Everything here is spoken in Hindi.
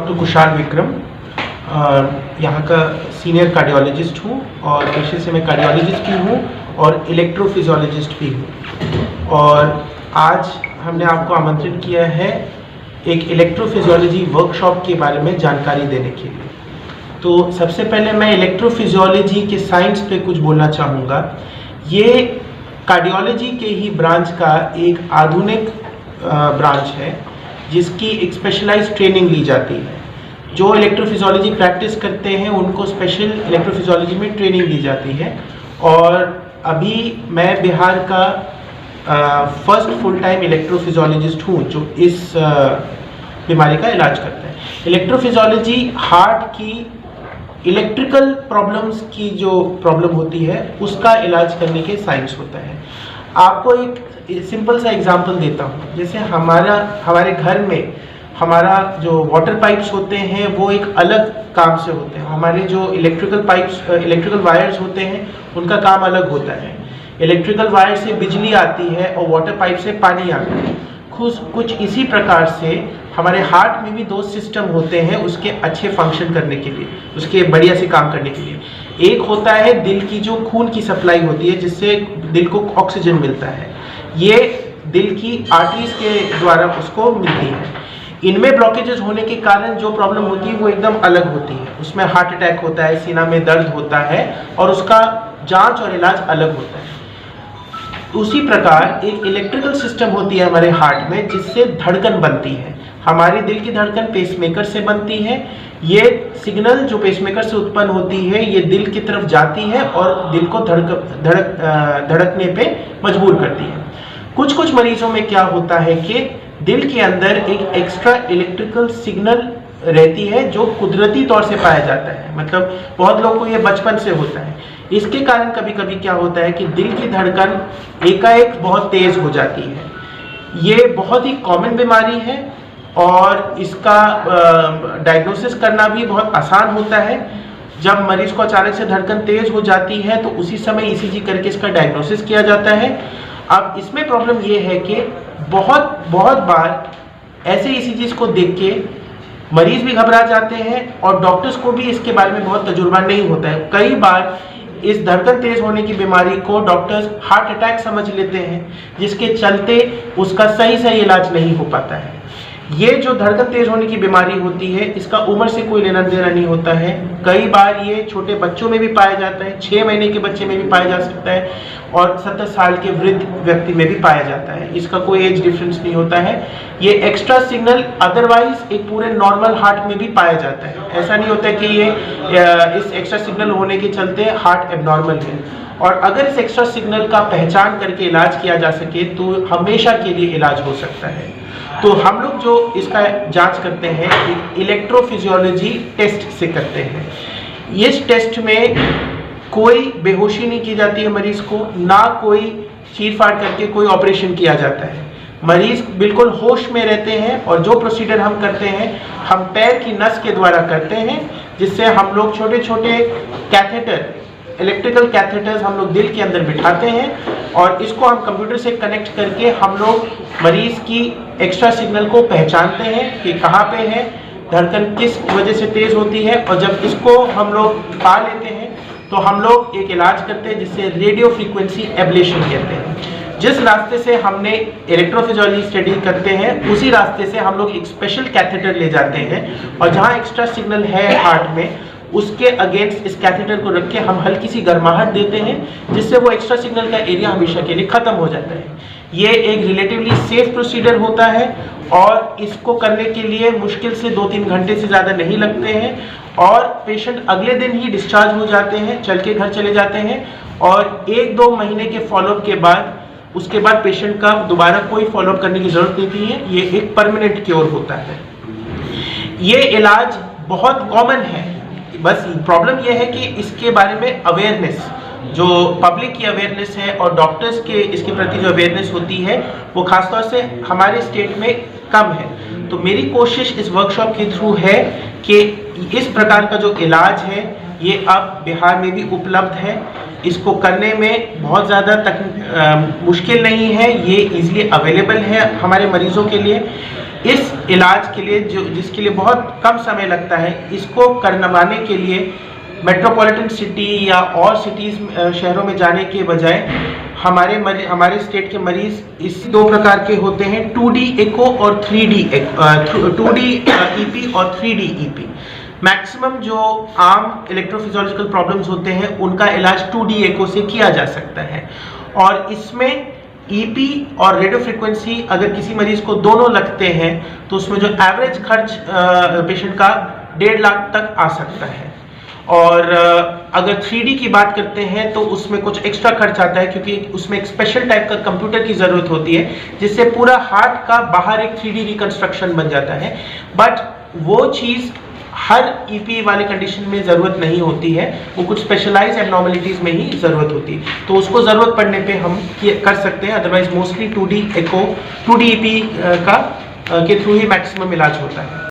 डॉक्टर कुशाल विक्रम, यहाँ का सीनियर कार्डियोलॉजिस्ट हूँ और पेशे से मैं कार्डियोलॉजिस्ट भी हूँ और इलेक्ट्रोफिजियोलॉजिस्ट भी हूँ। और आज हमने आपको आमंत्रित किया है एक इलेक्ट्रोफिजियोलॉजी वर्कशॉप के बारे में जानकारी देने के लिए। तो सबसे पहले मैं इलेक्ट्रोफिजियोलॉजी के साइंस पे कुछ बोलना चाहूँगा। ये कार्डियोलॉजी के ही ब्रांच का एक आधुनिक ब्रांच है जिसकी एक स्पेशलाइज्ड ट्रेनिंग ली जाती है। जो इलेक्ट्रोफिजियोलॉजी प्रैक्टिस करते हैं उनको स्पेशल इलेक्ट्रोफिजियोलॉजी में ट्रेनिंग दी जाती है। और अभी मैं बिहार का फर्स्ट फुल टाइम इलेक्ट्रोफिजियोलॉजिस्ट हूँ जो इस बीमारी का इलाज करता है। इलेक्ट्रोफिजियोलॉजी हार्ट की इलेक्ट्रिकल प्रॉब्लम्स की जो प्रॉब्लम होती है उसका इलाज करने के साइंस होता है। आपको एक सिंपल सा एग्जांपल देता हूँ। जैसे हमारे घर में हमारा जो वाटर पाइप्स होते हैं वो एक अलग काम से होते हैं। हमारे जो इलेक्ट्रिकल वायर्स होते हैं उनका काम अलग होता है। इलेक्ट्रिकल वायर से बिजली आती है और वाटर पाइप से पानी आता है। कुछ इसी प्रकार से हमारे हार्ट में भी दो सिस्टम होते हैं उसके अच्छे फंक्शन करने के लिए, उसके बढ़िया से काम करने के लिए। एक होता है दिल की जो खून की सप्लाई होती है जिससे दिल को ऑक्सीजन मिलता है, ये दिल की आर्टरीज के द्वारा उसको मिलती है। इनमें ब्लॉकेजेस होने के कारण जो प्रॉब्लम होती है वो एकदम अलग होती है। उसमें हार्ट अटैक होता है, सीना में दर्द होता है और उसका जांच और इलाज अलग होता है। उसी प्रकार एक इलेक्ट्रिकल सिस्टम होती है हमारे हार्ट में जिससे धड़कन बनती है। हमारी दिल की धड़कन पेसमेकर से बनती है। ये सिग्नल जो पेसमेकर से उत्पन्न होती है ये दिल की तरफ जाती है और दिल को धड़कने पे मजबूर करती है। कुछ मरीजों में क्या होता है कि दिल के अंदर एक एक्स्ट्रा इलेक्ट्रिकल सिग्नल रहती है जो कुदरती तौर से पाया जाता है। मतलब बहुत लोगों को ये बचपन से होता है। इसके कारण कभी कभी क्या होता है कि दिल की धड़कन एकाएक बहुत तेज हो जाती है। ये बहुत ही कॉमन बीमारी है और इसका डायग्नोसिस करना भी बहुत आसान होता है। जब मरीज को अचानक से धड़कन तेज हो जाती है तो उसी समय ईसीजी करके इसका डायग्नोसिस किया जाता है। अब इसमें प्रॉब्लम ये है कि बहुत बार ऐसे ईसीजीज को देख के मरीज भी घबरा जाते हैं और डॉक्टर्स को भी इसके बारे में बहुत तजुर्बा नहीं होता है। कई बार इस धड़कन तेज होने की बीमारी को डॉक्टर्स हार्ट अटैक समझ लेते हैं जिसके चलते उसका सही इलाज नहीं हो पाता है। ये जो धड़कन तेज होने की बीमारी होती है इसका उम्र से कोई लेना देना नहीं होता है। कई बार ये छोटे बच्चों में भी पाया जाता है, 6 महीने के बच्चे में भी पाया जा सकता है और 70 साल के वृद्ध व्यक्ति में भी पाया जाता है। इसका कोई एज डिफरेंस नहीं होता है। ये एक्स्ट्रा सिग्नल अदरवाइज एक पूरे नॉर्मल हार्ट में भी पाया जाता है। ऐसा नहीं होता है कि ये इस एक्स्ट्रा सिग्नल होने के चलते हार्ट एबनॉर्मल है। और अगर इस एक्स्ट्रा सिग्नल का पहचान करके इलाज किया जा सके तो हमेशा के लिए इलाज हो सकता है। तो हम लोग जो इसका जांच करते हैं एक इलेक्ट्रोफिजियोलॉजी टेस्ट से करते हैं। इस टेस्ट में कोई बेहोशी नहीं की जाती है मरीज को, ना कोई चीर-फाड़ करके कोई ऑपरेशन किया जाता है। मरीज बिल्कुल होश में रहते हैं और जो प्रोसीजर हम करते हैं हम पैर की नस के द्वारा करते हैं जिससे हम लोग छोटे छोटे कैथेटर, इलेक्ट्रिकल कैथेटर्स हम लोग दिल के अंदर बिठाते हैं और इसको हम कंप्यूटर से कनेक्ट करके हम लोग मरीज की एक्स्ट्रा सिग्नल को पहचानते हैं कि कहाँ पे है, धड़कन किस वजह से तेज होती है। और जब इसको हम लोग पा लेते हैं तो हम लोग एक इलाज करते हैं जिससे रेडियो फ्रीक्वेंसी एब्लेशन कहते हैं। जिस रास्ते से हमने इलेक्ट्रोफिजियोलॉजी स्टडी करते हैं उसी रास्ते से हम लोग एक स्पेशल कैथेटर ले जाते हैं और जहाँ एक्स्ट्रा सिग्नल है हार्ट में उसके अगेंस्ट इस कैथेटर को रख के हम हल्की सी गर्माहट देते हैं जिससे वो एक्स्ट्रा सिग्नल का एरिया हमेशा के लिए खत्म हो जाता है। ये एक रिलेटिवली सेफ प्रोसीजर होता है और इसको करने के लिए मुश्किल से 2-3 घंटे से ज़्यादा नहीं लगते हैं और पेशेंट अगले दिन ही डिस्चार्ज हो जाते हैं, चल के घर चले जाते हैं और 1-2 महीने के फॉलोअप के बाद उसके बाद पेशेंट का दोबारा कोई फॉलोअप करने की ज़रूरत नहीं है। ये एक परमानेंट क्योर होता है। ये इलाज बहुत कॉमन है, बस प्रॉब्लम यह है कि इसके बारे में अवेयरनेस, जो पब्लिक की अवेयरनेस है और डॉक्टर्स के इसके प्रति जो अवेयरनेस होती है वो खासतौर से हमारे स्टेट में कम है। तो मेरी कोशिश इस वर्कशॉप के थ्रू है कि इस प्रकार का जो इलाज है ये अब बिहार में भी उपलब्ध है। इसको करने में बहुत ज़्यादा मुश्किल नहीं है, ये इजीली अवेलेबल है हमारे मरीजों के लिए। इस इलाज के लिए जिसके लिए बहुत कम समय लगता है, इसको करवाने के लिए मेट्रोपॉलिटन सिटी या और सिटीज़ शहरों में जाने के बजाय हमारे स्टेट के मरीज़ इस 2 प्रकार के होते हैं, 2D एको और 3D 2D EP और 3D EP। मैक्सिमम जो आम इलेक्ट्रोफिजियोलॉजिकल प्रॉब्लम्स होते हैं उनका इलाज 2D एको से किया जा सकता है, और इसमें EP और रेडियो फ्रिक्वेंसी अगर किसी मरीज को दोनों लगते हैं तो उसमें जो एवरेज खर्च पेशेंट का 1.5 लाख तक आ सकता है। और अगर 3D की बात करते हैं तो उसमें कुछ एक्स्ट्रा खर्च आता है, क्योंकि उसमें एक स्पेशल टाइप का कंप्यूटर की ज़रूरत होती है जिससे पूरा हार्ट का बाहर एक 3D रिकंस्ट्रक्शन बन जाता है। बट वो चीज़ हर EP वाले कंडीशन में ज़रूरत नहीं होती है, वो कुछ स्पेशलाइज एबनॉर्मलिटीज़ में ही ज़रूरत होती है, तो उसको ज़रूरत पड़ने पे हम कर सकते हैं। अदरवाइज मोस्टली 2D एको 2D EP के थ्रू ही मैक्सिमम इलाज होता है।